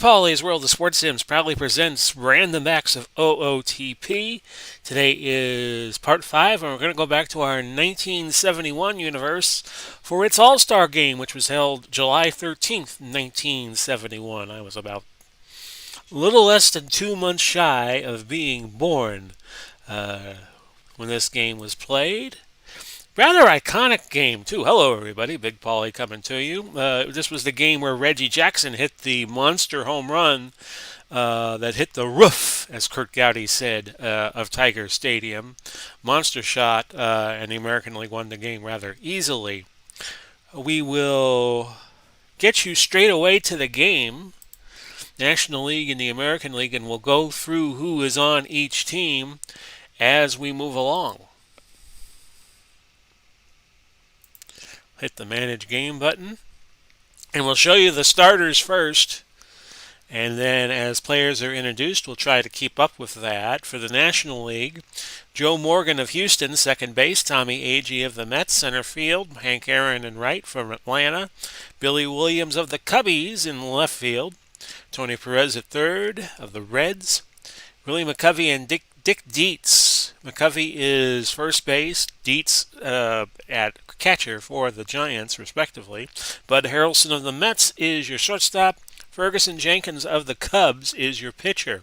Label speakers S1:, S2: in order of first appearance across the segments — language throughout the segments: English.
S1: Paulie's World of Sports Sims proudly presents Random Acts of OOTP. Today is part 5, and we're going to go back to our 1971 universe for its All-Star game, which was held July 13th, 1971. I was about a little less than 2 months shy of being born when this game was played. Rather iconic game, too. Hello, everybody. Big Paulie coming to you. This was the game where Reggie Jackson hit the monster home run that hit the roof, as Kurt Gowdy said, of Tiger Stadium. Monster shot, and the American League won the game rather easily. We will get you straight away to the game, National League and the American League, and we'll go through who is on each team as we move along. Hit the Manage Game button, and we'll show you the starters first, and then as players are introduced, we'll try to keep up with that. For the National League, Joe Morgan of Houston, second base, Tommy Agee of the Mets, center field, Hank Aaron in right from Atlanta, Billy Williams of the Cubbies in left field, Tony Perez at third of the Reds, Willie McCovey and Dick Dietz. McCovey is first base, Dietz at catcher for the Giants, respectively. Bud Harrelson of the Mets is your shortstop. Ferguson Jenkins of the Cubs is your pitcher.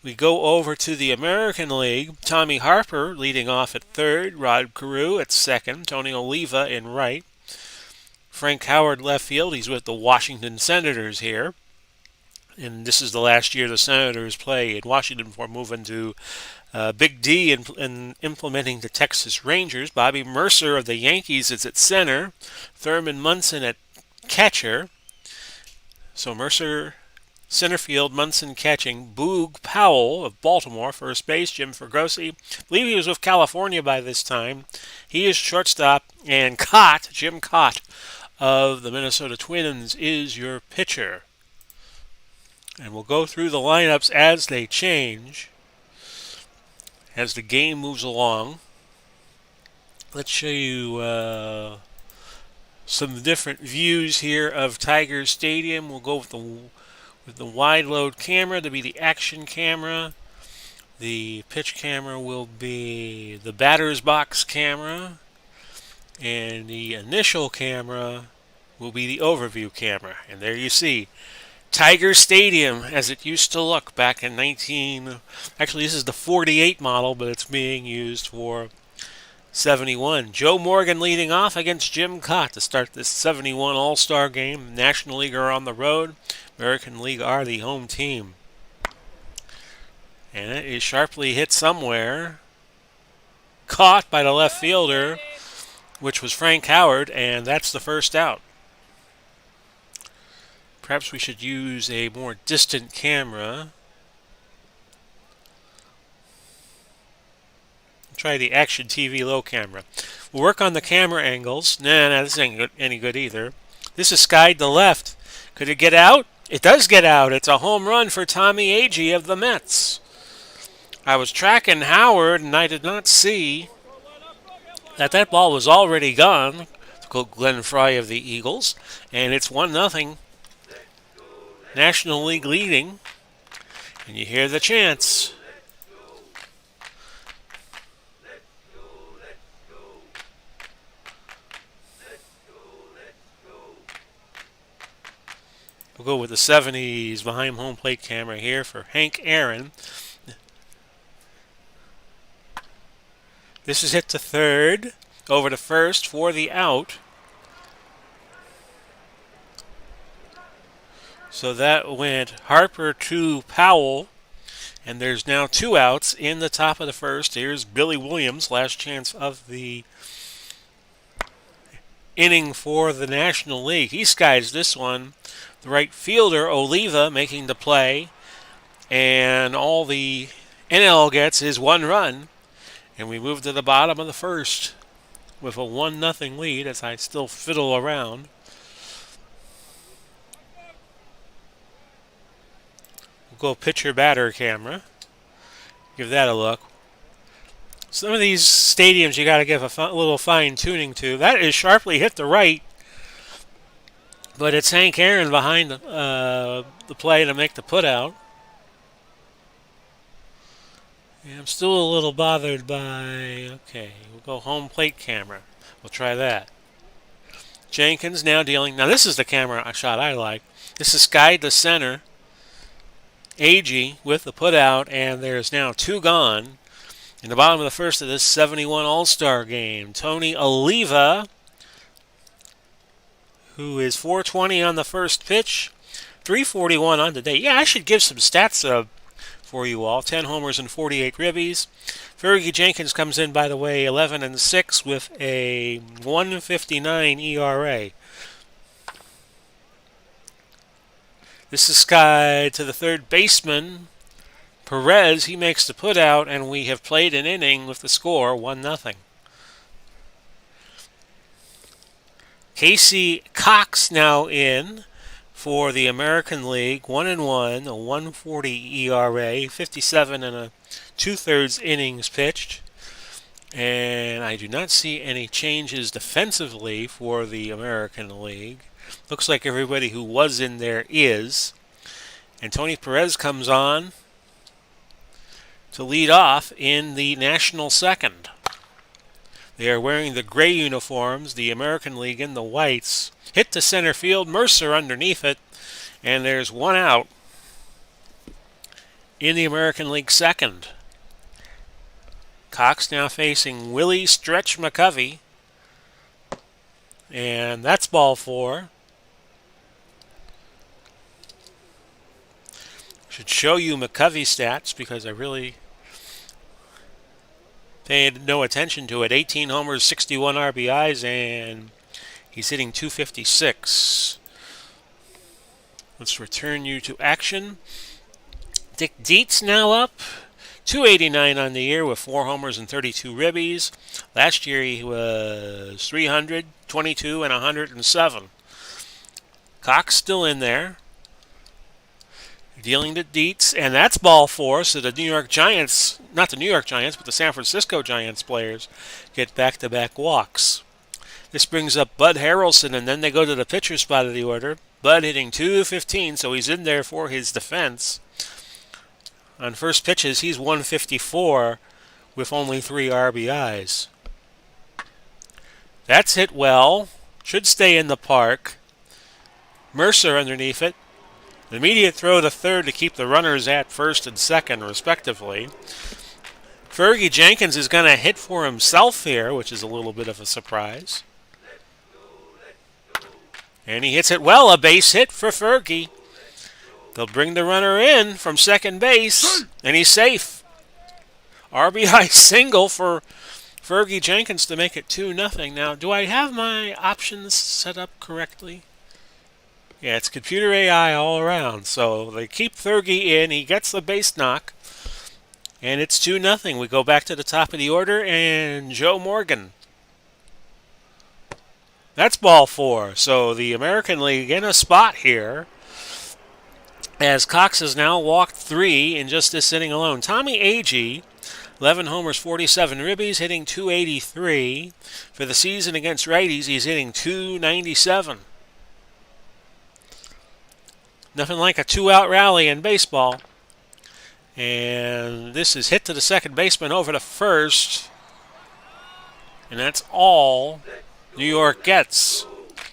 S1: We go over to the American League. Tommy Harper leading off at third, Rod Carew at second, Tony Oliva in right. Frank Howard left field. He's with the Washington Senators here. And this is the last year the Senators play in Washington before moving to Big D and implementing the Texas Rangers. Bobby Mercer of the Yankees is at center. Thurman Munson at catcher. So Mercer center field, Munson catching. Boog Powell of Baltimore, first base. Jim Fregosi, I believe he was with California by this time. He is shortstop. And Jim Cott of the Minnesota Twins is your pitcher. And we'll go through the lineups as they change, as the game moves along. Let's show you some different views here of Tiger Stadium. We'll go with the wide load camera to be the action camera. The pitch camera will be the batter's box camera. And the initial camera will be the overview camera. And there you see Tiger Stadium as it used to look back in actually this is the 48 model, but it's being used for 71. Joe Morgan leading off against Jim Cott to start this 71 All-Star game. National League are on the road. American League are the home team. And it is sharply hit somewhere. Caught by the left fielder, which was Frank Howard, and that's the first out. Perhaps we should use a more distant camera. Try the Action TV low camera. We'll work on the camera angles. Nah, this ain't any good either. This is skied to left. Could it get out? It does get out. It's a home run for Tommy Agee of the Mets. I was tracking Howard, and I did not see that ball was already gone. Glenn Fry of the Eagles. And it's 1-0. National League leading, and you hear the chants. We'll go with the 70s behind home plate camera here for Hank Aaron. This is hit to third, over to first for the out. So that went Harper to Powell, and there's now 2 outs in the top of the first. Here's Billy Williams, last chance of the inning for the National League. He skies this one. The right fielder, Oliva, making the play, and all the NL gets is 1 run, and we move to the bottom of the first with a 1-0 lead as I still fiddle around. Go pitcher batter camera. Give that a look. Some of these stadiums you got to give a little fine tuning to. That is sharply hit to right. But it's Hank Aaron behind the play to make the putout. Yeah, I'm still a little bothered by... Okay, we'll go home plate camera. We'll try that. Jenkins now dealing... Now this is the camera shot I like. This is skied to center. Agee with the putout, and there's now 2 gone. In the bottom of the first of this 71 All-Star game, Tony Oliva, who is 420 on the first pitch, 341 on the day. Yeah, I should give some stats for you all. 10 homers and 48 ribbies. Fergie Jenkins comes in, by the way, 11-6 with a 1.59 ERA. This is skied to the third baseman, Perez. He makes the putout, and we have played an inning with the score 1-0. Casey Cox now in for the American League, 1-1, a 1.40 ERA, 57 and 2/3 innings pitched. And I do not see any changes defensively for the American League. Looks like everybody who was in there is. And Tony Perez comes on to lead off in the National Second. They are wearing the gray uniforms, the American League in the whites. Hit to center field, Mercer underneath it, and there's 1 out in the American League second. Cox now facing Willie Stretch McCovey, and that's ball 4. Should show you McCovey's stats because I really paid no attention to it. 18 homers, 61 RBIs, and he's hitting .256. Let's return you to action. Dick Dietz now up. .289 on the year with 4 homers and 32 ribbies. Last year he was 300, 22, and 107. Cox still in there. Dealing to Dietz, and that's ball 4, so the New York Giants, not the New York Giants, but the San Francisco Giants players get back-to-back walks. This brings up Bud Harrelson, and then they go to the pitcher spot of the order. Bud hitting .215, so he's in there for his defense. On first pitches, he's 154 with only 3 RBIs. That's hit well. Should stay in the park. Mercer underneath it. The immediate throw to third to keep the runners at first and second, respectively. Fergie Jenkins is going to hit for himself here, which is a little bit of a surprise. And he hits it well, a base hit for Fergie. They'll bring the runner in from second base, and he's safe. RBI single for Fergie Jenkins to make it 2-0. Now, do I have my options set up correctly? Yeah, it's computer AI all around. So they keep Fergie in. He gets the base knock. And it's 2-0. We go back to the top of the order, and Joe Morgan. That's ball 4. So the American League in a spot here, as Cox has now walked 3 in just this inning alone. Tommy Agee, 11 homers, 47 ribbies, hitting .283. For the season against righties, he's hitting .297. Nothing like a 2-out rally in baseball. And this is hit to the second baseman over to first. And that's all New York gets.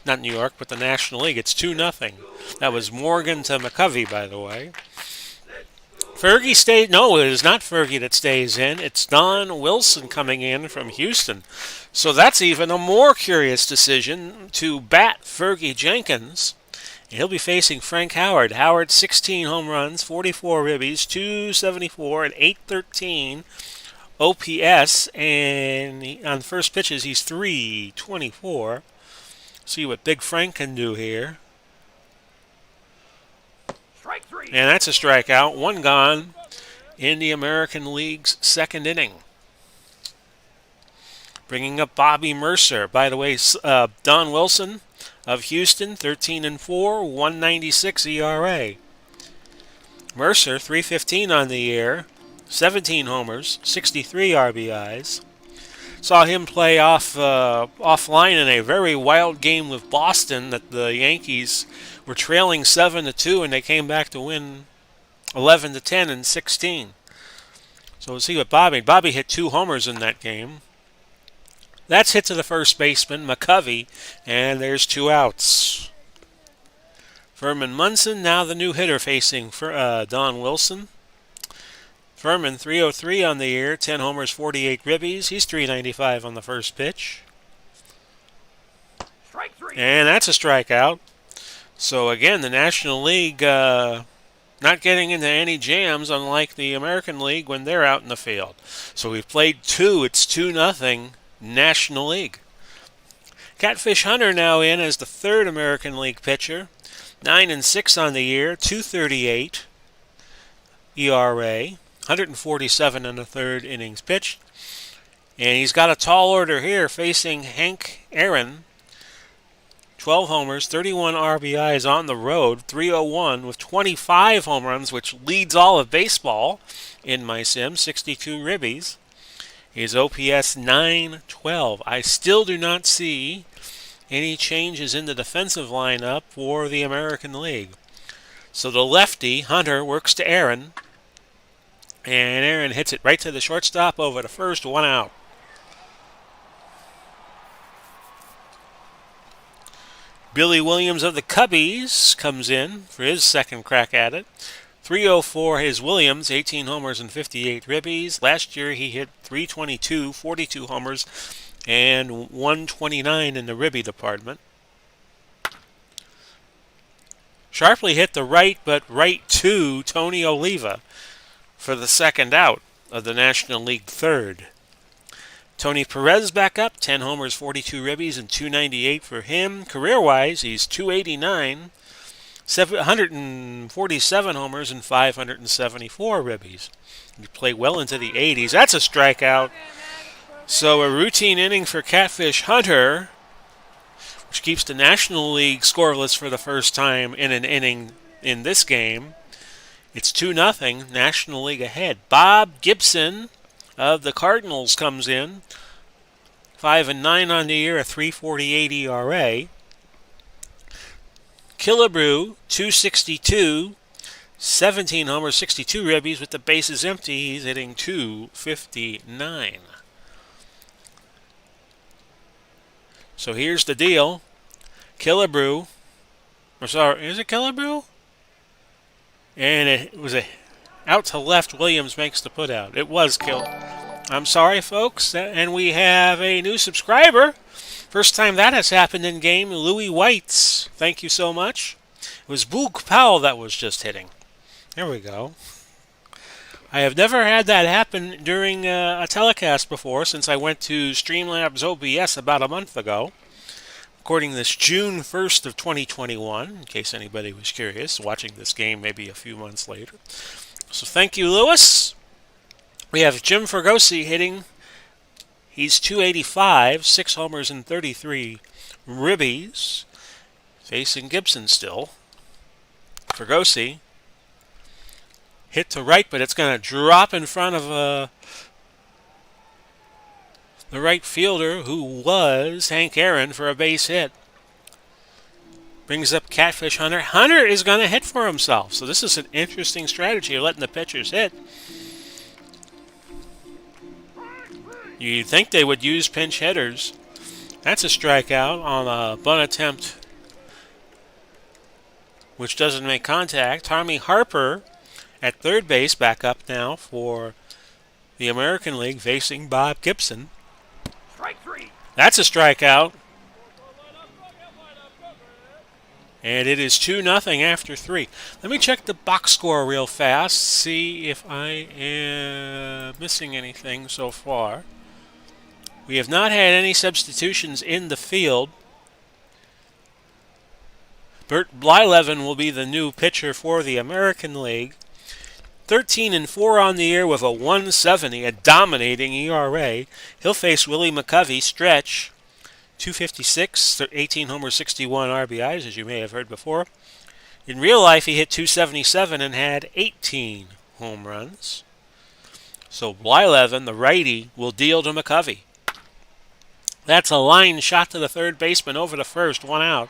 S1: Not New York, but the National League. It's 2-0. That was Morgan to McCovey, by the way. Fergie stayed. No, it is not Fergie that stays in. It's Don Wilson coming in from Houston. So that's even a more curious decision to bat Fergie Jenkins. He'll be facing Frank Howard. Howard, 16 home runs, 44 ribbies, .274, and .813 OPS. And on first pitches, he's .324. See what Big Frank can do here.
S2: Strike 3.
S1: And that's a strikeout. 1 gone in the American League's second inning. Bringing up Bobby Mercer. By the way, Don Wilson of Houston, 13-4, 196 ERA. Mercer, 315 on the year, 17 homers, 63 RBIs. Saw him play offline in a very wild game with Boston that the Yankees were trailing 7-2, and they came back to win 11-10 and 16. So we'll see what Bobby. Bobby hit 2 homers in that game. That's hit to the first baseman, McCovey, and there's 2 outs. Furman Munson, now the new hitter facing Don Wilson. Furman, 303 on the year, 10 homers, 48 ribbies. He's 395 on the first pitch. And that's a strikeout. So again, the National League not getting into any jams, unlike the American League when they're out in the field. So we've played 2. It's 2-0 National League. Catfish Hunter now in as the 3rd American League pitcher. 9-6 on the year, 2.38 ERA. 147 in the 3rd innings pitched. And he's got a tall order here facing Hank Aaron. 12 homers, 31 RBIs on the road, 301 with 25 home runs, which leads all of baseball in my sim, 62 ribbies. His OPS 912. I still do not see any changes in the defensive lineup for the American League. So the lefty, Hunter, works to Aaron. And Aaron hits it right to the shortstop over the first, 1 out. Billy Williams of the Cubbies comes in for his 2nd crack at it. 304 his Williams, 18 homers and 58 ribbies. Last year he hit 322, 42 homers, and 129 in the ribby department. Sharply hit the right, but right to Tony Oliva for the 2nd out of the National League 3rd. Tony Perez back up, 10 homers, 42 ribbies, and 298 for him. Career-wise, he's 289, 147 homers, and 574 ribbies. He played well into the 80s. That's a strikeout. So a routine inning for Catfish Hunter, which keeps the National League scoreless for the first time in an inning in this game. It's 2-0, National League ahead. Bob Gibson of the Cardinals comes in. 5-9 on the year, a 3.48 ERA. Killebrew, 262, 17 homers, 62 ribbies with the bases empty. He's hitting 259. So here's the deal. Killebrew, or sorry, is it Killebrew? And it was out to left. Williams makes the put out. It was Kill. I'm sorry, folks. And we have a new subscriber. First time that has happened in game. Louis Whites. Thank you so much. It was Boog Powell that was just hitting. There we go. I have never had that happen during a telecast before since I went to Streamlabs OBS about a month ago. Recording this June 1st of 2021, in case anybody was curious, watching this game maybe a few months later. So thank you, Lewis. We have Jim Fergosi hitting. He's 285, 6 homers and 33 ribbies. Facing Gibson still. Fergosi hit to right, but it's going to drop in front of the right fielder, who was Hank Aaron, for a base hit. Brings up Catfish Hunter. Hunter is going to hit for himself. So this is an interesting strategy of letting the pitchers hit. You'd think they would use pinch hitters. That's a strikeout on a bunt attempt, which doesn't make contact. Tommy Harper at 3rd base, back up now for the American League, facing Bob Gibson. That's a strikeout. And it is 2-0 after 3. Let me check the box score real fast, see if I am missing anything so far. We have not had any substitutions in the field. Bert Blyleven will be the new pitcher for the American League. 13-4 on the year with a 170, a dominating ERA. He'll face Willie McCovey, stretch, 256, 18 homers, 61 RBIs, as you may have heard before. In real life, he hit 277 and had 18 home runs. So Blyleven, the righty, will deal to McCovey. That's a line shot to the third baseman over the first, one out.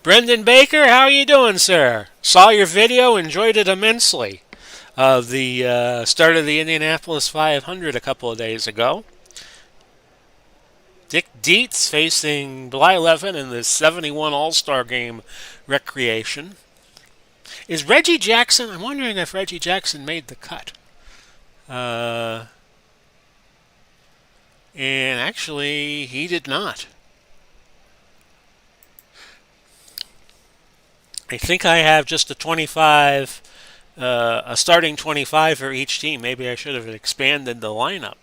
S1: Brendan Baker, how are you doing, sir? Saw your video, enjoyed it immensely. Of the start of the Indianapolis 500 a couple of days ago. Dick Dietz facing Blyleven in the 71 All-Star Game recreation. Is Reggie Jackson? I'm wondering if Reggie Jackson made the cut. And actually, he did not. I think I have just a 25, a starting 25 for each team. Maybe I should have expanded the lineup.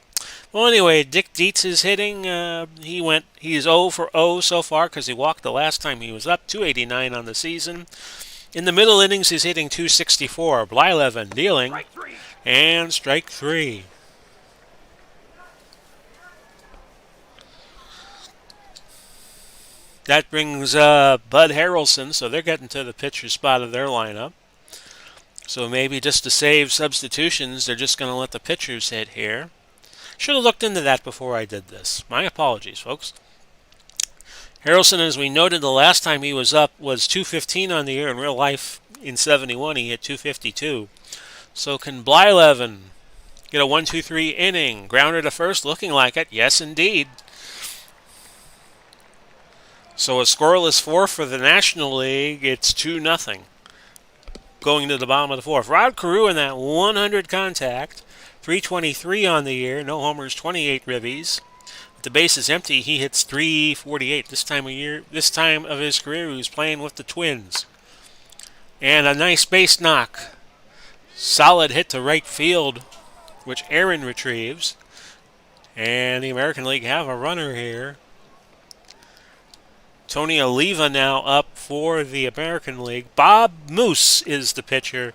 S1: Well, anyway, Dick Dietz is hitting. He's 0 for 0 so far because he walked the last time he was up. 289 on the season. In the middle innings, he's hitting 264. Blyleven dealing. And strike three. That brings Bud Harrelson, so they're getting to the pitcher spot of their lineup. So maybe just to save substitutions, they're just going to let the pitchers hit here. Should have looked into that before I did this. My apologies, folks. Harrelson, as we noted the last time he was up, was 215 on the year. In real life, in 71, he hit 252. So can Blyleven get a 1-2-3 inning? Grounder to first, looking like it. Yes, indeed. So a scoreless fourth for the National League. It's 2-0. Going to the bottom of the fourth. Rod Carew in that 100 contact. 323 on the year. No homers, 28 ribbies. With the base is empty, he hits 348 this time of his career. He was playing with the Twins. And a nice base knock. Solid hit to right field, which Aaron retrieves. And the American League have a runner here. Tony Oliva now up for the American League. Bob Moose is the pitcher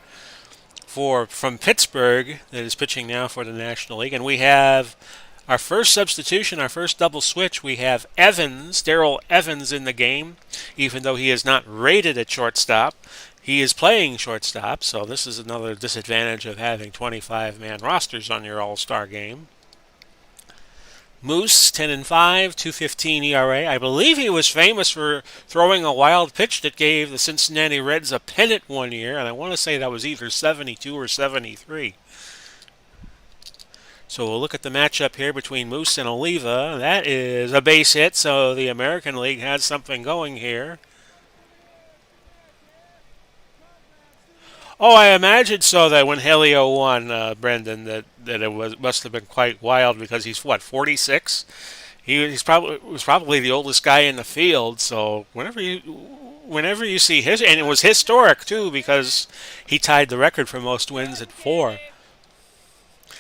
S1: from Pittsburgh that is pitching now for the National League. And we have our first substitution, our first double switch. We have Darrell Evans in the game, even though he is not rated at shortstop. He is playing shortstop, so this is another disadvantage of having 25-man rosters on your All-Star game. Moose, 10-5, 2.15 ERA. I believe he was famous for throwing a wild pitch that gave the Cincinnati Reds a pennant one year, and I want to say that was either 72 or 73. So we'll look at the matchup here between Moose and Oliva. That is a base hit, so the American League has something going here. Oh, I imagine so that when Helio won, Brendan, that it must have been quite wild because he's, 46? He was probably the oldest guy in the field, so whenever you see his, and it was historic too because he tied the record for most wins at 4.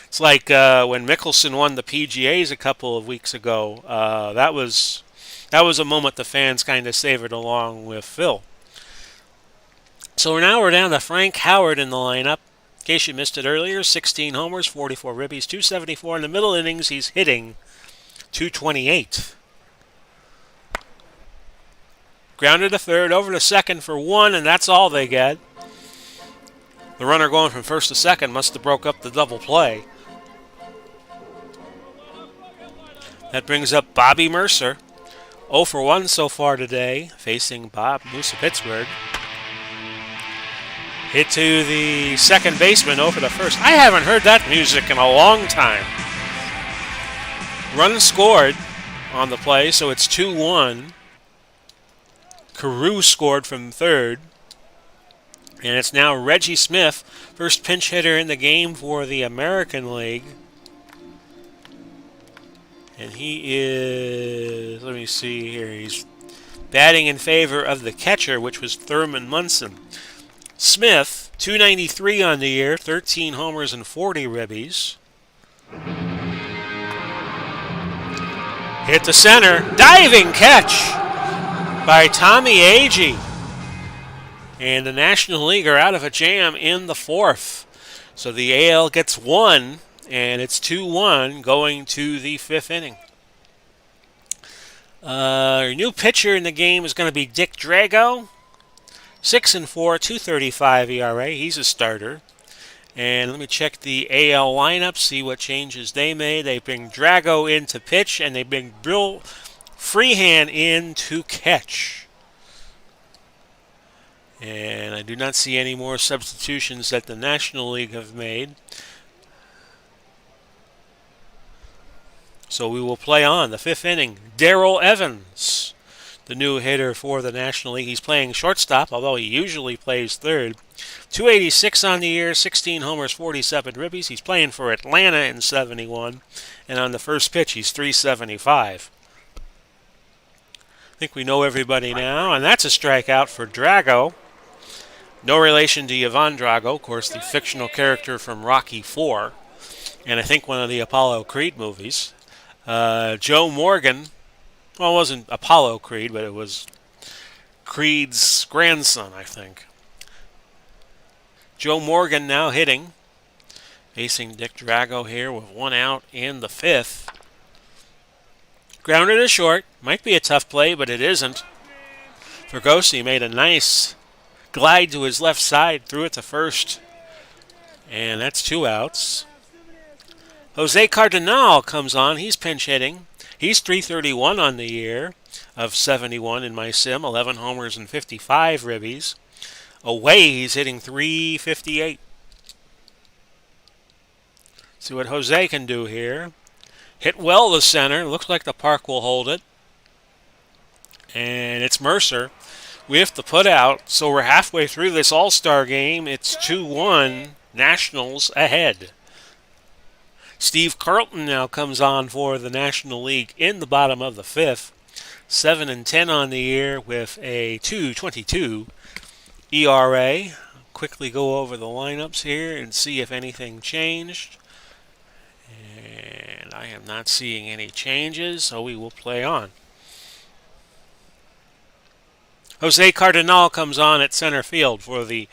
S1: It's like when Mickelson won the PGAs a couple of weeks ago. That was a moment the fans kind of savored along with Phil. So now we're down to Frank Howard in the lineup. In case you missed it earlier, 16 homers, 44 ribbies, 274 in the middle innings. He's hitting 228. Grounded to third, over to second for 1, and that's all they get. The runner going from first to second must have broke up the double play. That brings up Bobby Mercer. 0 for 1 so far today, facing Bob Moose of Pittsburgh. Hit to the second baseman, 0 for the first. I haven't heard that music in a long time. Run scored on the play, so it's 2-1. Carew scored from third. And it's now Reggie Smith, first pinch hitter in the game for the American League. And he is, let me see here, he's batting in favor of the catcher, which was Thurman Munson. Smith, 293 on the year, 13 homers and 40 ribbies. Hit the center. Diving catch by Tommy Agee. And the National League are out of a jam in the fourth. So the AL gets 1, and it's 2-1 going to the fifth inning. Our new pitcher in the game is going to be Dick Drago. 6-4, 2.35 ERA. He's a starter. And let me check the AL lineup, see what changes they made. They bring Drago in to pitch, and they bring Bill Freehand in to catch. And I do not see any more substitutions that the National League have made. So we will play on the 5th inning. Darrell Evans, the new hitter for the National League. He's playing shortstop, although he usually plays third. 286 on the year, 16 homers, 47 ribbies. He's playing for Atlanta in 71. And on the first pitch, he's 375. I think we know everybody now. And that's a strikeout for Drago. No relation to Ivan Drago, of course, the fictional character from Rocky IV. And I think one of the Apollo Creed movies. Joe Morgan, well, it wasn't Apollo Creed, but it was Creed's grandson, I think. Joe Morgan now hitting, facing Dick Drago here with 1 out in the 5th. Grounded to short, might be a tough play, but it isn't. Fergosi made a nice glide to his left side, threw it to first, and that's 2 outs. Jose Cardinal comes on. He's pinch hitting. He's 331 on the year of 71 in my sim, 11 homers and 55 ribbies. Away, he's hitting 358. See what Jose can do here. Hit well to center. Looks like the park will hold it. And it's Mercer with the putout. So we're halfway through this All-Star game. It's 2-1, Nationals ahead. Steve Carlton now comes on for the National League in the bottom of the 5th. 7-10 on the year with a 2.22 ERA. Quickly go over the lineups here and see if anything changed. And I am not seeing any changes, so we will play on. Jose Cardinal comes on at center field for the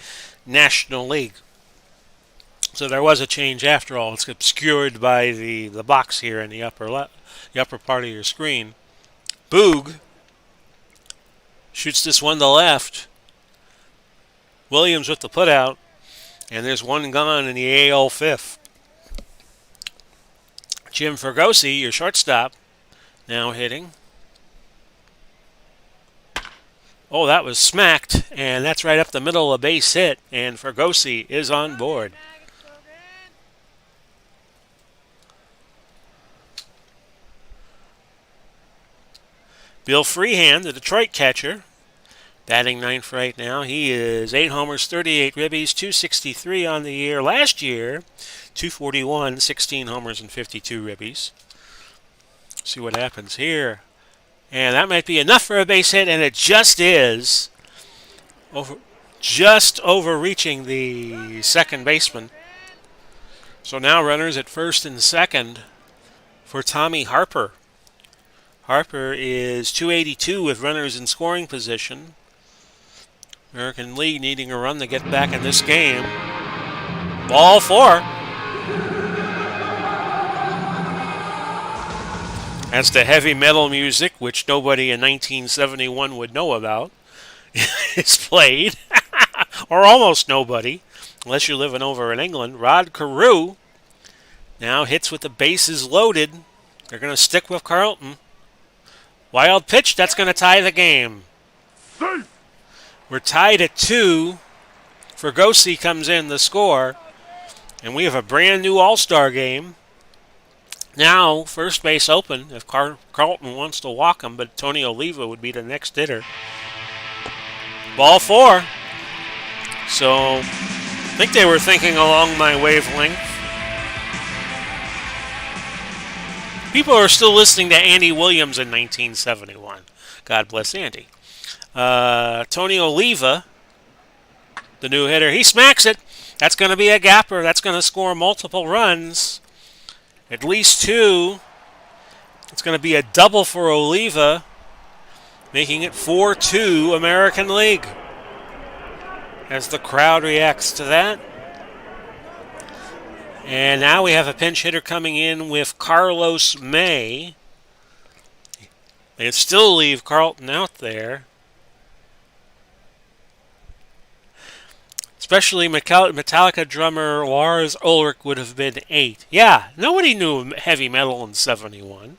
S1: National League. So there was a change after all. It's obscured by the box here in the upper part of your screen. Boog shoots this one to left. Williams with the putout. And there's one gone in the AL 5th. Jim Fergosi, your shortstop, now hitting. Oh, that was smacked. And that's right up the middle, a base hit. And Fergosi is on board. Bill Freehand, the Detroit catcher, batting 9th right now. He is 8 homers, 38 ribbies, 263 on the year. Last year, 241, 16 homers and 52 ribbies. See what happens here. And that might be enough for a base hit, and it just is. Just overreaching the second baseman. So now runners at first and second for Tommy Harper. Harper is 282 with runners in scoring position. American League needing a run to get back in this game. Ball 4. That's the heavy metal music, which nobody in 1971 would know about. It's played. Or almost nobody, unless you're living over in England. Rod Carew now hits with the bases loaded. They're going to stick with Carlton. Wild pitch, that's going to tie the game. We're tied at 2. Fergosi comes in to score. And we have a brand new All-Star game. Now, first base open if Carlton wants to walk him, but Tony Oliva would be the next hitter. Ball 4. So, I think they were thinking along my wavelength. People are still listening to Andy Williams in 1971. God bless Andy. Tony Oliva, the new hitter, he smacks it. That's going to be a gapper. That's going to score multiple runs. At least 2. It's going to be a double for Oliva, making it 4-2 American League. As the crowd reacts to that. And now we have a pinch hitter coming in with Carlos May. They still leave Carlton out there. It's Especially Metallica drummer Lars Ulrich would have been 8. Yeah, nobody knew heavy metal in 71.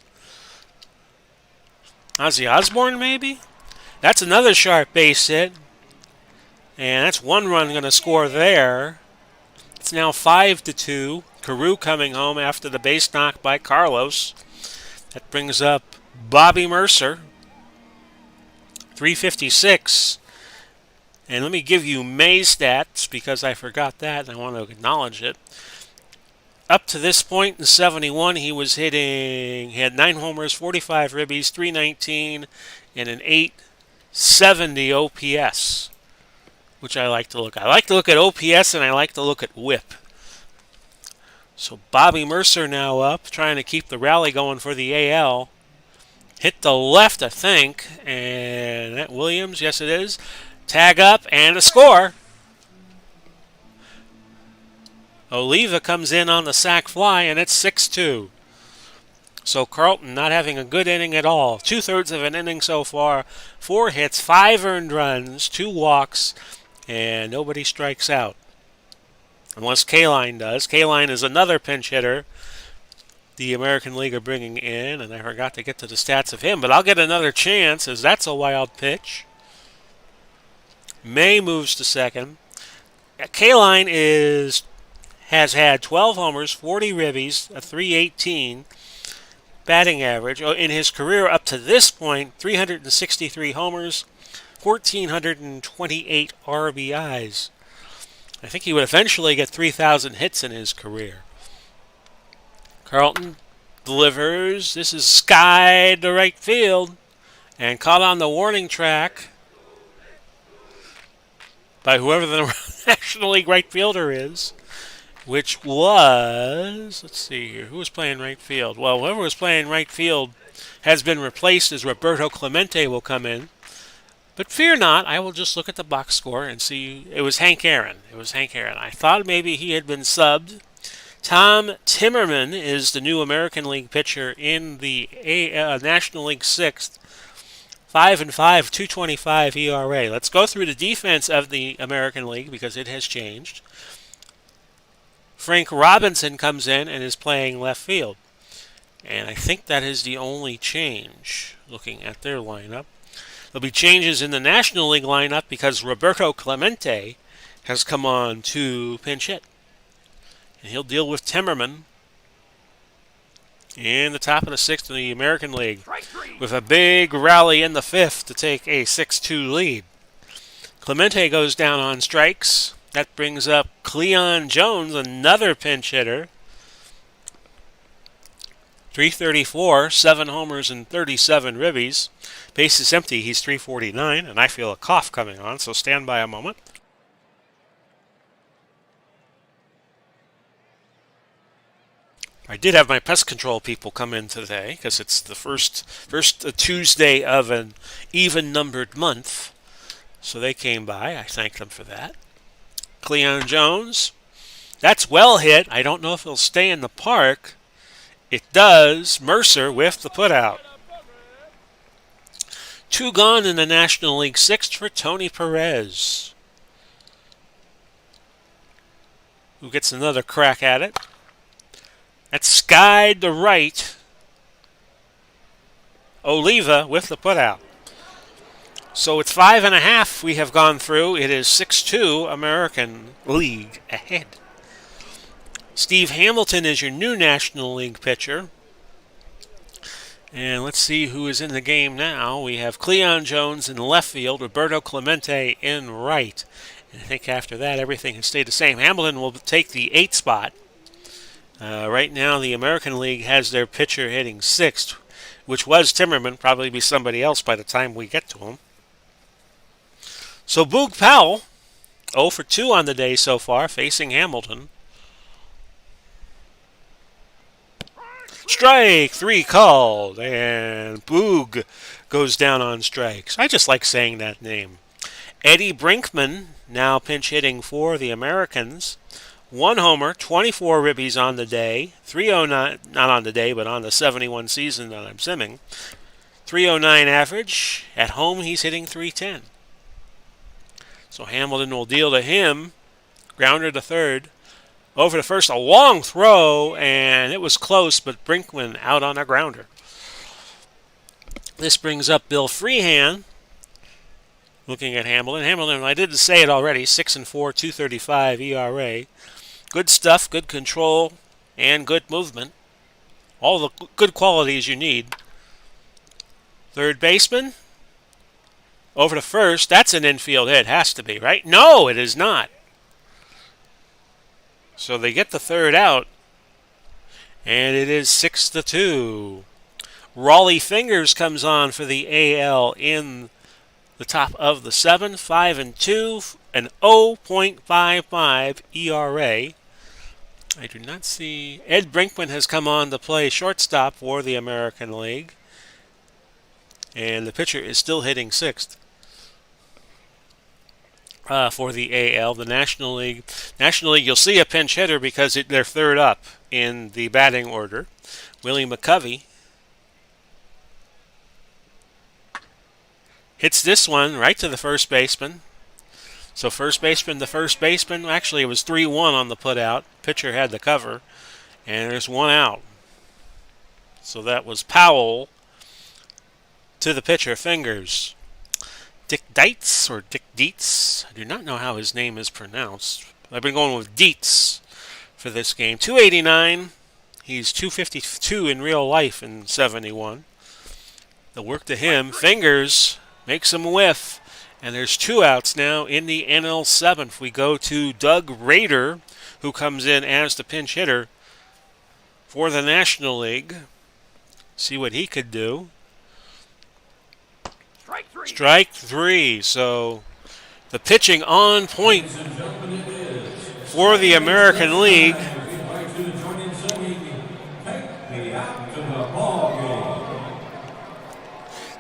S1: Ozzy Osbourne, maybe? That's another sharp base hit. And that's one run going to score there. It's now 5-2. Carew coming home after the base knock by Carlos. That brings up Bobby Mercer. 356. And let me give you May stats because I forgot that and I want to acknowledge it. Up to this point in 71, he had 9 homers, 45 ribbies, 319, and an 870 OPS, which I like to look at. I like to look at OPS and I like to look at whip. So Bobby Mercer now up, trying to keep the rally going for the AL. Hit the left, I think, and that Williams, yes it is. Tag up and a score. Oliva comes in on the sac fly, and it's 6-2. So Carlton not having a good inning at all. 2/3 of an inning so far. 4 hits, 5 earned runs, 2 walks, and nobody strikes out. Unless Kaline does. Kaline is another pinch hitter the American League are bringing in, and I forgot to get to the stats of him, but I'll get another chance as that's a wild pitch. May moves to second. Kaline has had 12 homers, 40 ribbies, a 318 batting average. In his career up to this point, 363 homers, 1,428 RBIs. I think he would eventually get 3,000 hits in his career. Carlton delivers. This is skied to right field and caught on the warning track by whoever the National League right fielder is, which was, let's see here, who was playing right field? Well, whoever was playing right field has been replaced as Roberto Clemente will come in. But fear not, I will just look at the box score and see. It was Hank Aaron. I thought maybe he had been subbed. Tom Timmerman is the new American League pitcher in the National League 6th. 5-5, 2.25 ERA. Let's go through the defense of the American League because it has changed. Frank Robinson comes in and is playing left field. And I think that is the only change looking at their lineup. There'll be changes in the National League lineup because Roberto Clemente has come on to pinch hit. And he'll deal with Timmerman in the top of the 6th in the American League with a big rally in the 5th to take a 6-2 lead. Clemente goes down on strikes. That brings up Cleon Jones, another pinch hitter. 334, 7 homers and 37 ribbies. Base is empty, he's 349, and I feel a cough coming on, so stand by a moment. I did have my pest control people come in today because it's the first Tuesday of an even-numbered month. So they came by. I thank them for that. Cleon Jones. That's well hit. I don't know if he'll stay in the park. It does. Mercer with the putout. 2 gone in the National League 6th for Tony Perez, who gets another crack at it. That's skied to right. Oliva with the putout. So it's 5.5 we have gone through. It is 6-2 American League ahead. Steve Hamilton is your new National League pitcher. And let's see who is in the game now. We have Cleon Jones in left field, Roberto Clemente in right. And I think after that everything has stayed the same. Hamilton will take the 8th spot. Right now the American League has their pitcher hitting 6th, which was Timmerman, probably be somebody else by the time we get to him. So Boog Powell, 0 for 2 on the day so far, facing Hamilton. Strike 3 called, and Boog goes down on strikes. I just like saying that name. Eddie Brinkman now pinch hitting for the Americans. 1 homer, 24 ribbies on the day, 309, not on the day, but on the 71 season that I'm simming. 309 average. At home, he's hitting 310. So Hamilton will deal to him Grounder to third. Over to first, a long throw, and it was close, but Brinkman out on a grounder. This brings up Bill Freehan, looking at Hamilton. Hamilton, I didn't say it already, 6-4, 2.35 ERA. Good stuff, good control, and good movement. All the good qualities you need. Third baseman, over to first. That's an infield hit, has to be, right? No, it is not. So they get the third out, and it is 6-2. Raleigh Fingers comes on for the AL in the top of the 7th, 5-2, an 0.55 ERA. I do not see. Ed Brinkman has come on to play shortstop for the American League, and the pitcher is still hitting 6th. For the AL, the National League. National League, you'll see a pinch hitter because they're third up in the batting order. Willie McCovey hits this one right to the first baseman. So first baseman to first baseman. Actually, it was 3-1 on the putout. Pitcher had the cover, and there's one out. So that was Powell to the pitcher, Fingers. Dick Dietz, or Dick Dietz. I do not know how his name is pronounced. I've been going with Dietz for this game. 289. He's 252 in real life in 71. The work to him. Fingers makes him whiff. And there's 2 outs now in the NL 7th. We go to Doug Rader, who comes in as the pinch hitter for the National League. See what he could do. Strike three. So the pitching on point for the American League.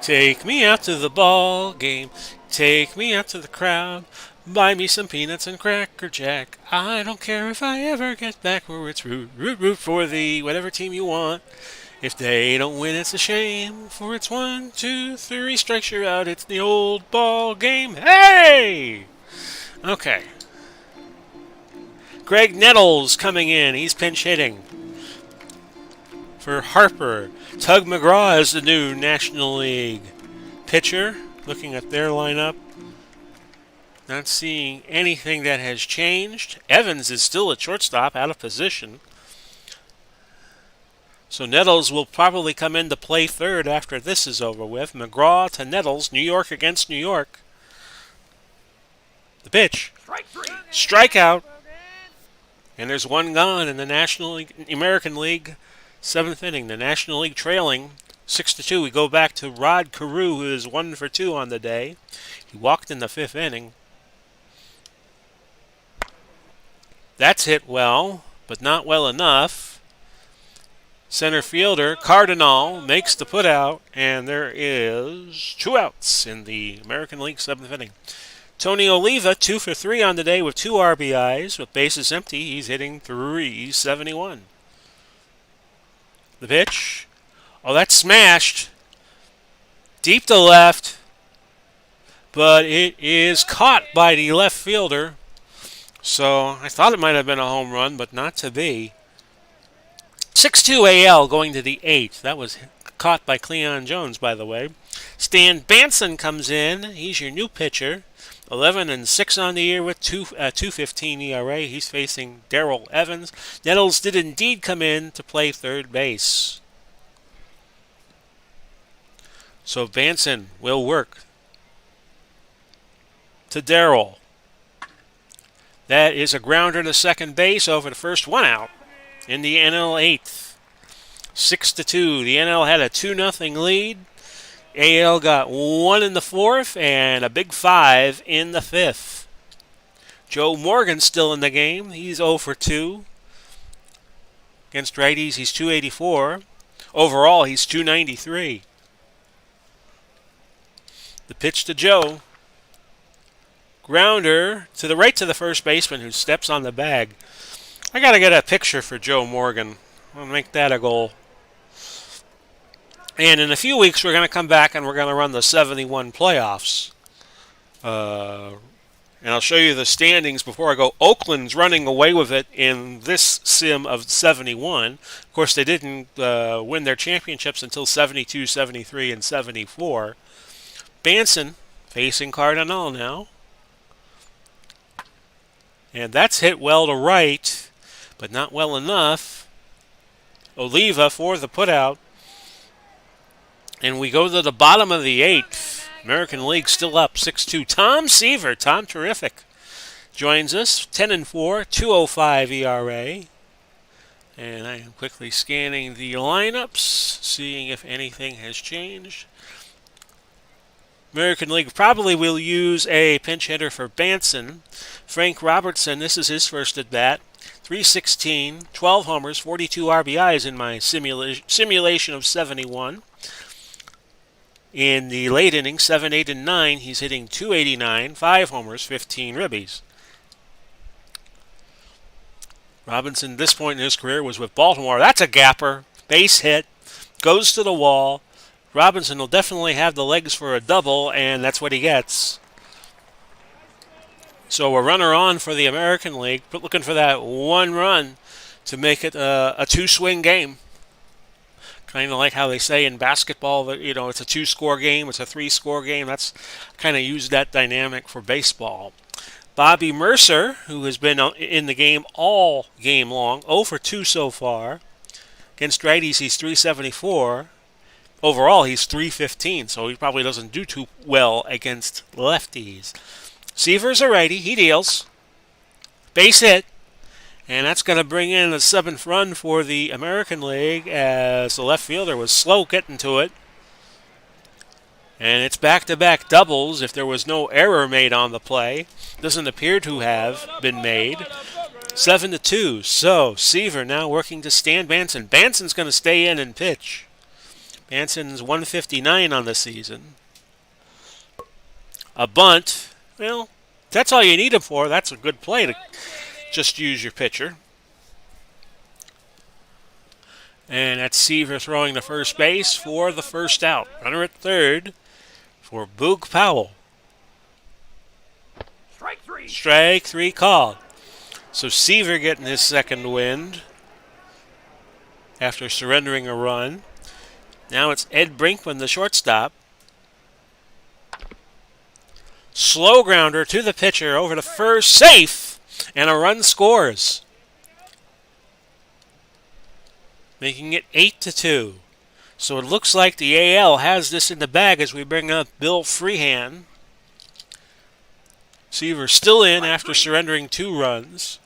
S1: Take me out to the ball game. Take me out to the crowd. Buy me some peanuts and Cracker Jack. I don't care if I ever get back where it's root for the whatever team you want. If they don't win, it's a shame. For it's 1, 2, 3 strikes you're out. It's the old ball game. Hey! Okay. Greg Nettles coming in. He's pinch hitting for Harper. Tug McGraw is the new National League pitcher. Looking at their lineup, not seeing anything that has changed. Evans is still at shortstop, out of position. So Nettles will probably come in to play third after this is over with. McGraw to Nettles, New York against New York. The pitch. Strikeout. And there's one gone in the National League, American League 7th inning. The National League trailing 6-2. We go back to Rod Carew, who is 1 for 2 on the day. He walked in the 5th inning. That's hit well, but not well enough. Center fielder Cardinal makes the putout, and there is 2 outs in the American League 7th inning. Tony Oliva, 2 for 3 on the day with 2 RBIs. With bases empty, he's hitting .371. The pitch. Oh, that's smashed. Deep to left. But it is caught by the left fielder. So I thought it might have been a home run, but not to be. 6-2 AL going to the 8th. That was caught by Cleon Jones, by the way. Stan Banson comes in. He's your new pitcher. 11-6 on the year with 2.15 ERA. He's facing Darrell Evans. Nettles did indeed come in to play third base. So Banson will work to Darrell. That is a grounder to second base over the first, 1 out in the NL 8th. 6-2. The NL had a 2-0 lead. AL got 1 in the 4th and a big 5 in the 5th. Joe Morgan still in the game. He's 0 for 2. Against righties, he's 284. Overall, he's 293. The pitch to Joe. Grounder to the right to the first baseman who steps on the bag. I got to get a picture for Joe Morgan. I'll make that a goal. And in a few weeks, we're going to come back and we're going to run the 71 playoffs. And I'll show you the standings before I go. Oakland's running away with it in this sim of 71. Of course, they didn't win their championships until 72, 73, and 74. Banson facing Cardinal now. And that's hit well to right, but not well enough. Oliva for the putout. And we go to the bottom of the 8th. American League still up 6-2. Tom Seaver, Tom Terrific, joins us. 10-4, 2.05 ERA. And I am quickly scanning the lineups, seeing if anything has changed. American League probably will use a pinch hitter for Banson. Frank Robertson, this is his first at bat. 316, 12 homers, 42 RBIs in my simulation of 71. In the late innings, 7, 8, and 9, he's hitting 289, 5 homers, 15 ribbies. Robinson, this point in his career, was with Baltimore. That's a gapper. Base hit. Goes to the wall. Robinson will definitely have the legs for a double, and that's what he gets. So a runner on for the American League, but looking for that one run to make it a two-swing game. Kind of like how they say in basketball that, you know, it's a 2-score game, it's a 3-score game. That's kind of used that dynamic for baseball. Bobby Mercer, who has been in the game all game long, 0 for 2 so far. Against righties, he's 374. Overall, he's 315, so he probably doesn't do too well against lefties. Seaver's a righty. He deals. Base hit. And that's going to bring in the 7th run for the American League as the left fielder was slow getting to it. And it's back-to-back doubles if there was no error made on the play. Doesn't appear to have been made. 7-2. So Seaver now working to Stan Banson. Banson's going to stay in and pitch. Banson's 159 on the season. A bunt. Well, that's all you need him for. That's a good play to just use your pitcher. And that's Seaver throwing to first base for the first out. Runner at third for Boog Powell. Strike three called. So Seaver getting his second wind after surrendering a run. Now it's Ed Brinkman, the shortstop. Slow grounder to the pitcher over to first, safe, and a run scores, making it 8-2. So it looks like the AL has this in the bag as we bring up Bill Freehan. Seaver still in after surrendering 2 runs.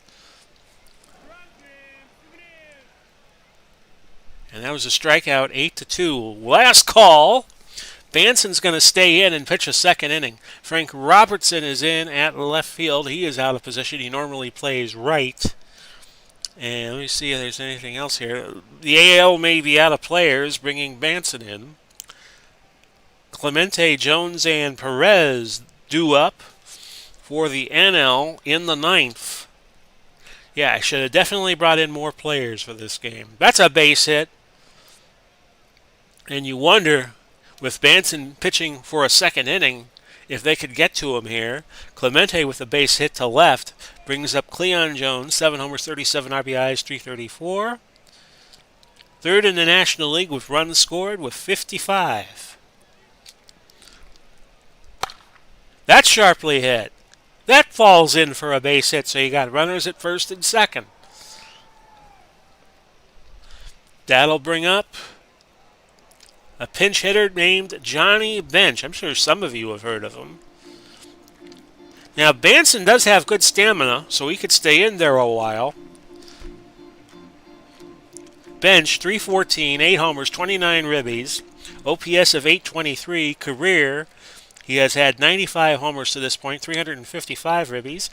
S1: And that was a strikeout, 8-2. Last call. Banson's going to stay in and pitch a second inning. Frank Robertson is in at left field. He is out of position. He normally plays right. And let me see if there's anything else here. The AL may be out of players, bringing Banson in. Clemente, Jones, and Perez due up for the NL in the 9th. Yeah, I should have definitely brought in more players for this game. That's a base hit. And you wonder, with Banson pitching for a second inning, if they could get to him here. Clemente with a base hit to left brings up Cleon Jones, 7 homers, 37 RBIs, 334. Third in the National League with runs scored with 55. That's sharply hit. That falls in for a base hit, so you got runners at first and second. That'll bring up a pinch hitter named Johnny Bench. I'm sure some of you have heard of him. Now, Banson does have good stamina, so he could stay in there a while. Bench, 314, 8 homers, 29 ribbies, OPS of 823, career. He has had 95 homers to this point, 355 ribbies,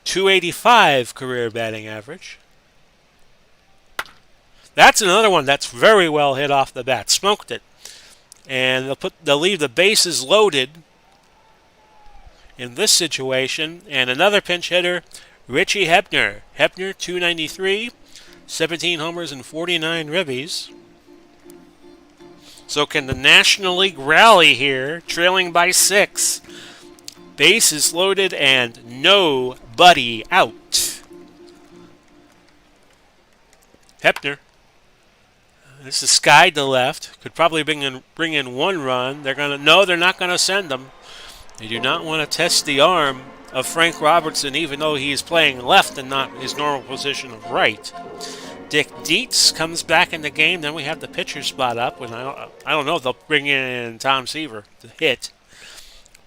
S1: 285 career batting average. That's another one that's very well hit off the bat. Smoked it. And they'll leave the bases loaded in this situation. And another pinch hitter, Richie Hebner. Hebner, 293, 17 homers and 49 ribbies. So can the National League rally here, trailing by 6? Base is loaded and nobody out. Hepner. This is Sky to left. Could probably bring in one run. They're not gonna send them. They do not want to test the arm of Frank Robertson, even though he is playing left and not his normal position of right. Dick Dietz comes back in the game. Then we have the pitcher spot up. And I don't know if they'll bring in Tom Seaver to hit.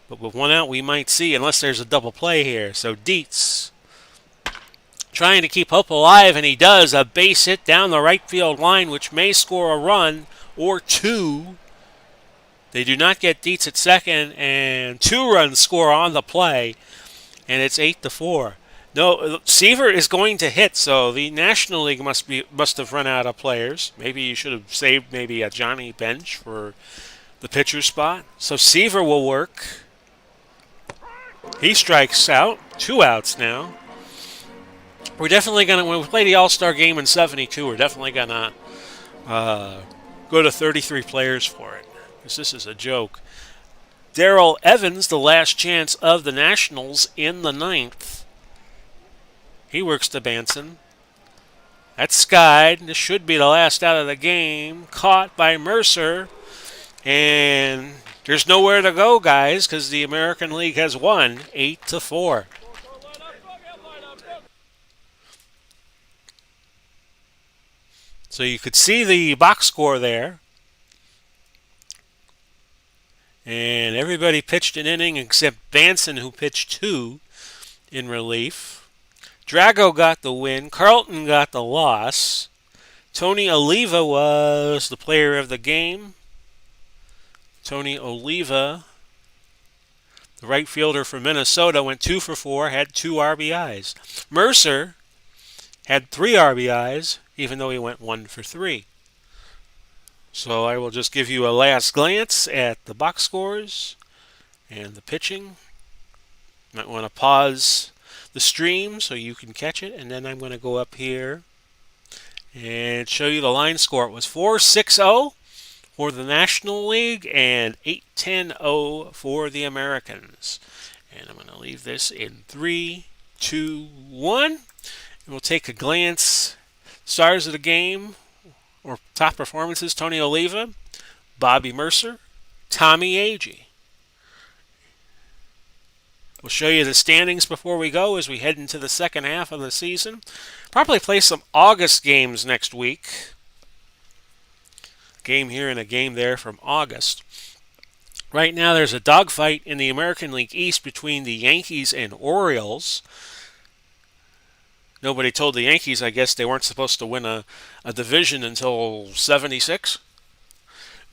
S1: But with one out, we might see, unless there's a double play here. So Dietz trying to keep hope alive, and he does. A base hit down the right field line, which may score a run or two. They do not get Dietz at second, and 2 runs score on the play, and it's 8-4. No, Seaver is going to hit, so the National League must have run out of players. Maybe you should have saved maybe a Johnny Bench for the pitcher spot. So Seaver will work. He strikes out. 2 outs now. We're definitely going to, when we play the All-Star game in 72, we're definitely going to go to 33 players for it, because this is a joke. Darrell Evans, the last chance of the Nationals in the 9th. He works to Banson. That's skied. This should be the last out of the game. Caught by Mercer. And there's nowhere to go, guys, because the American League has won 8-4. So you could see the box score there. And everybody pitched an inning except Banson, who pitched 2 in relief. Drago got the win. Carlton got the loss. Tony Oliva was the player of the game. Tony Oliva, the right fielder for Minnesota, went 2 for 4, had 2 RBIs. Mercer had 3 RBIs, even though he went 1 for 3. So I will just give you a last glance at the box scores and the pitching. Might want to pause the stream so you can catch it, and then I'm going to go up here and show you the line score. It was 4-6-0 for the National League and 8-10-0 for the Americans. And I'm going to leave this in 3, 2, 1. And we'll take a glance. Stars of the game, or top performances: Tony Oliva, Bobby Mercer, Tommy Agee. We'll show you the standings before we go as we head into the second half of the season. Probably play some August games next week. Game here and a game there from August. Right now there's a dogfight in the American League East between the Yankees and Orioles. Nobody told the Yankees, I guess, they weren't supposed to win a division until 76.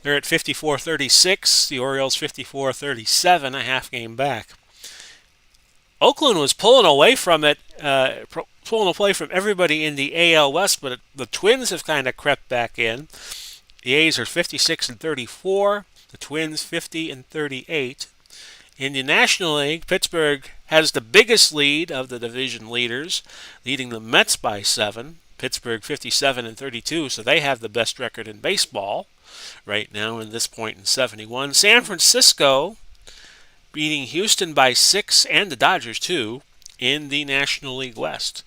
S1: They're at 54-36. The Orioles 54-37, a half game back. Oakland was pulling away from it, pulling away from everybody in the AL West, but the Twins have kind of crept back in. The A's are 56-34. The Twins 50-38. In the National League, Pittsburgh has the biggest lead of the division leaders, leading the Mets by 7. Pittsburgh 57-32, so they have the best record in baseball right now in this point in 71. San Francisco beating Houston by 6, and the Dodgers too, in the National League West.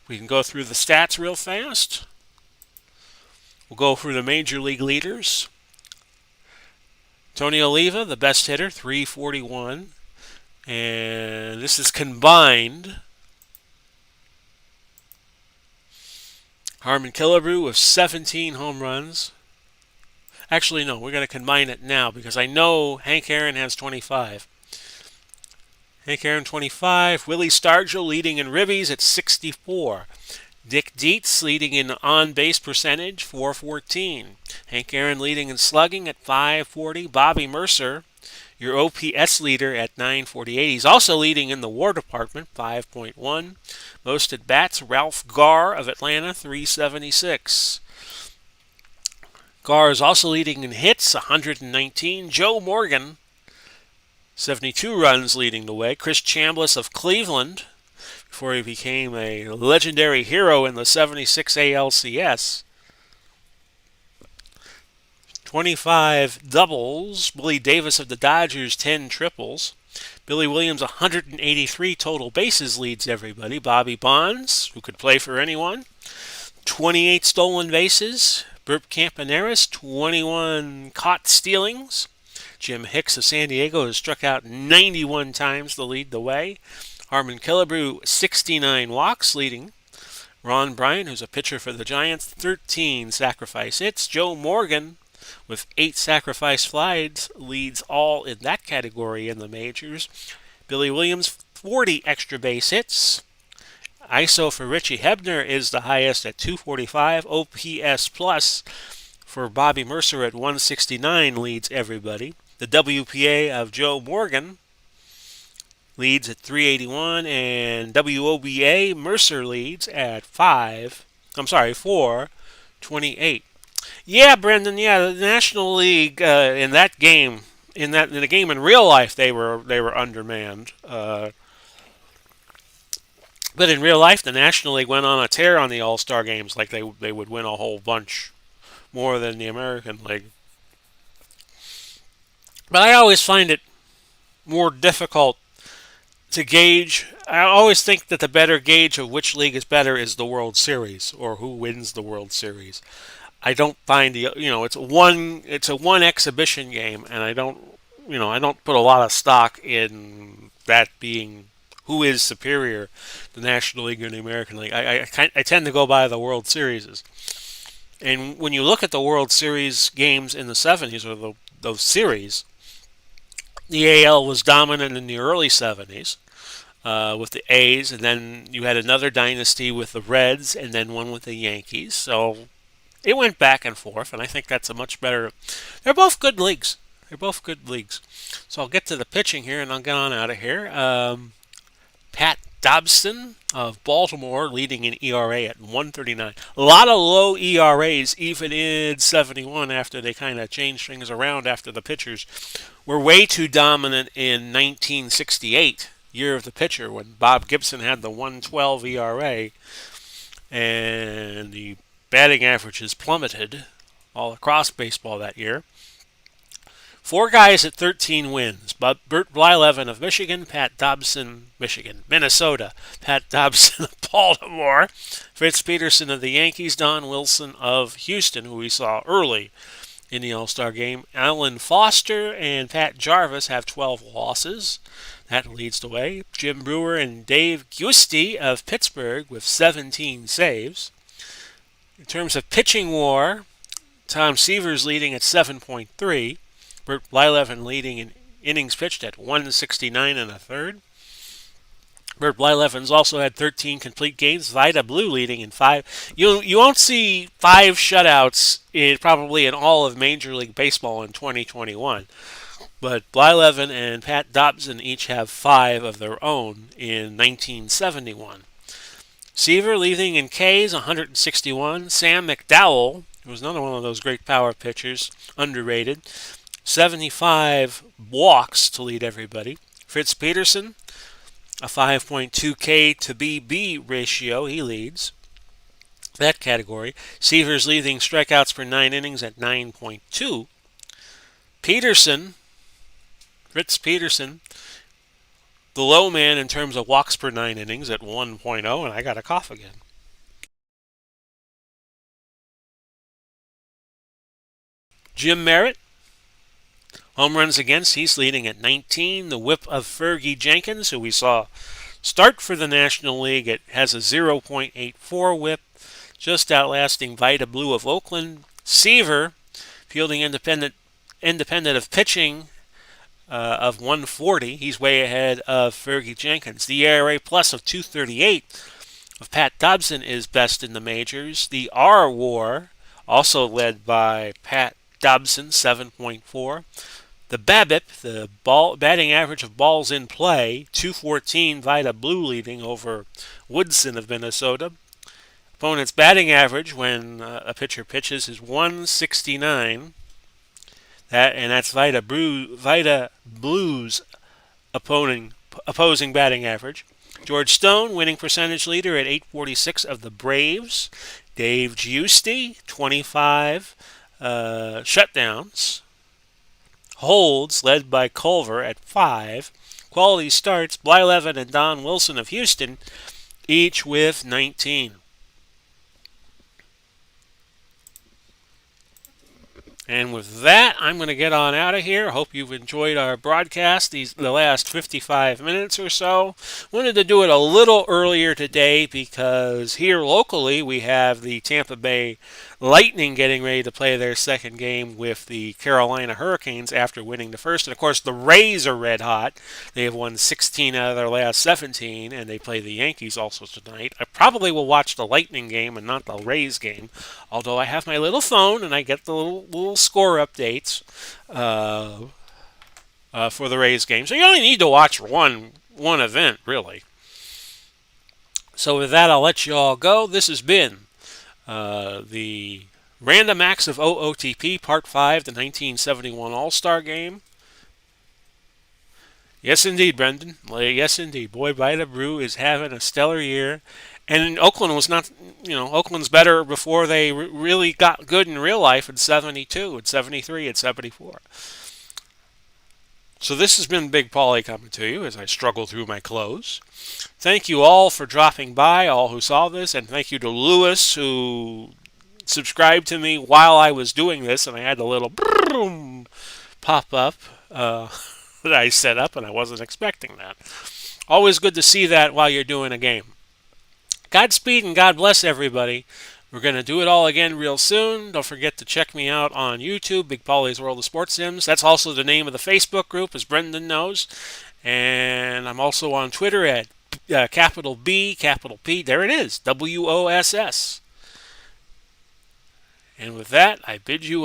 S1: We can go through the stats real fast. We'll go through the major league leaders. Tony Oliva, the best hitter, 341. And this is combined. Harmon Killebrew with 17 home runs. Actually, no, we're going to combine it now because I know Hank Aaron has 25. Hank Aaron 25. Willie Stargell leading in ribbies at 64. Dick Dietz leading in on-base percentage, 414. Hank Aaron leading in slugging at 540. Bobby Mercer, your OPS leader, at 948. He's also leading in the WAR department, 5.1. Most at bats, Ralph Garr of Atlanta, 376. Garr is also leading in hits, 119. Joe Morgan, 72 runs leading the way. Chris Chambliss of Cleveland, before he became a legendary hero in the 76 ALCS, 25 doubles. Willie Davis of the Dodgers, 10 triples. Billy Williams, 183 total bases, leads everybody. Bobby Bonds, who could play for anyone, 28 stolen bases. Bert Campaneris, 21 caught stealings. Jim Hicks of San Diego has struck out 91 times to lead the way. Harmon Killebrew, 69 walks, leading. Ron Bryant, who's a pitcher for the Giants, 13 sacrifice hits. Joe Morgan, with 8 sacrifice flies, leads all in that category in the majors. Billy Williams, 40 extra base hits. ISO for Richie Hebner is the highest at 245. OPS plus for Bobby Mercer at 169 leads everybody. The WPA of Joe Morgan leads at 381, and WOBA Mercer leads at 428. Yeah, Brendan. Yeah, the National League in that game, in the game in real life, they were undermanned. But in real life, the National League went on a tear on the All-Star games, like they would win a whole bunch more than the American League. But I always find it more difficult to gauge. I always think that the better gauge of which league is better is the World Series, or who wins the World Series. I don't find it's a one exhibition game, and I don't put a lot of stock in that being who is superior, the National League or the American League. I tend to go by the World Series. And when you look at the World Series games in the 70s, or those series, the AL was dominant in the early 70s with the A's, and then you had another dynasty with the Reds, and then one with the Yankees. So it went back and forth, and I think that's a much better. They're both good leagues. So I'll get to the pitching here, and I'll get on out of here. Pat Dobson of Baltimore leading in ERA at 139. A lot of low ERAs, even in 71, after they kind of changed things around after the pitchers were way too dominant in 1968, year of the pitcher, when Bob Gibson had the 112 ERA, and the batting averages plummeted all across baseball that year. 4 guys at 13 wins. But Bert Blyleven of Michigan, Pat Dobson, Michigan. Minnesota, Pat Dobson of Baltimore. Fritz Peterson of the Yankees, Don Wilson of Houston, who we saw early in the All-Star game. Alan Foster and Pat Jarvis have 12 losses. That leads the way. Jim Brewer and Dave Giusti of Pittsburgh with 17 saves. In terms of pitching war, Tom Seaver's leading at 7.3. Bert Blyleven leading in innings pitched at 169 and a third. Bert Blyleven's also had 13 complete games. Vida Blue leading in 5. You won't see 5 shutouts probably in all of Major League Baseball in 2021. But Blyleven and Pat Dobson each have 5 of their own in 1971. Seaver leading in Ks, 161. Sam McDowell, who was another one of those great power pitchers, underrated, 75 walks to lead everybody. Fritz Peterson, a 5.2 K to BB ratio, he leads that category. Seaver's leading strikeouts per 9 innings at 9.2. Fritz Peterson, the low man in terms of walks per 9 innings at 1.0, and I got a cough again. Jim Merritt, home runs against, he's leading at 19. The whip of Fergie Jenkins, who we saw start for the National League, it has a 0.84 whip, just outlasting Vida Blue of Oakland. Seaver, fielding independent of pitching, of 140. He's way ahead of Fergie Jenkins. The ERA plus of 238 of Pat Dobson is best in the majors. The R WAR, also led by Pat Dobson, 7.4. The BABIP, the batting average of balls in play, 214. Vida Blue leading over Woodson of Minnesota. Opponent's batting average when a pitcher pitches is 169. That's Vida Blue's opposing batting average. George Stone, winning percentage leader at 846 of the Braves. Dave Giusti, 25 Shutdowns. Holds, led by Culver at 5. Quality starts, Blyleven and Don Wilson of Houston, each with 19. And with that, I'm going to get on out of here. Hope you've enjoyed our broadcast the last 55 minutes or so. Wanted to do it a little earlier today because here locally we have the Tampa Bay Lightning getting ready to play their second game with the Carolina Hurricanes after winning the first. And of course, the Rays are red hot. They have won 16 out of their last 17, and they play the Yankees also tonight. I probably will watch the Lightning game and not the Rays game, although I have my little phone and I get the little score updates for the Rays game. So you only need to watch one event, really. So with that, I'll let you all go. This has been the Random Acts of OOTP, Part 5, the 1971 All-Star Game. Yes, indeed, Brendan. Yes, indeed. Boy, Vida Brew is having a stellar year. And Oakland was not, Oakland's better before they really got good in real life in 72, and 73, and 74. So this has been Big Paulie coming to you as I struggle through my clothes. Thank you all for dropping by, all who saw this, and thank you to Lewis who subscribed to me while I was doing this, and I had a little boom pop up that I set up, and I wasn't expecting that. Always good to see that while you're doing a game. Godspeed and God bless everybody. We're going to do it all again real soon. Don't forget to check me out on YouTube, Big Paulie's World of Sports Sims. That's also the name of the Facebook group, as Brendan knows. And I'm also on Twitter at capital B, capital P. There it is, WOSS. And with that, I bid you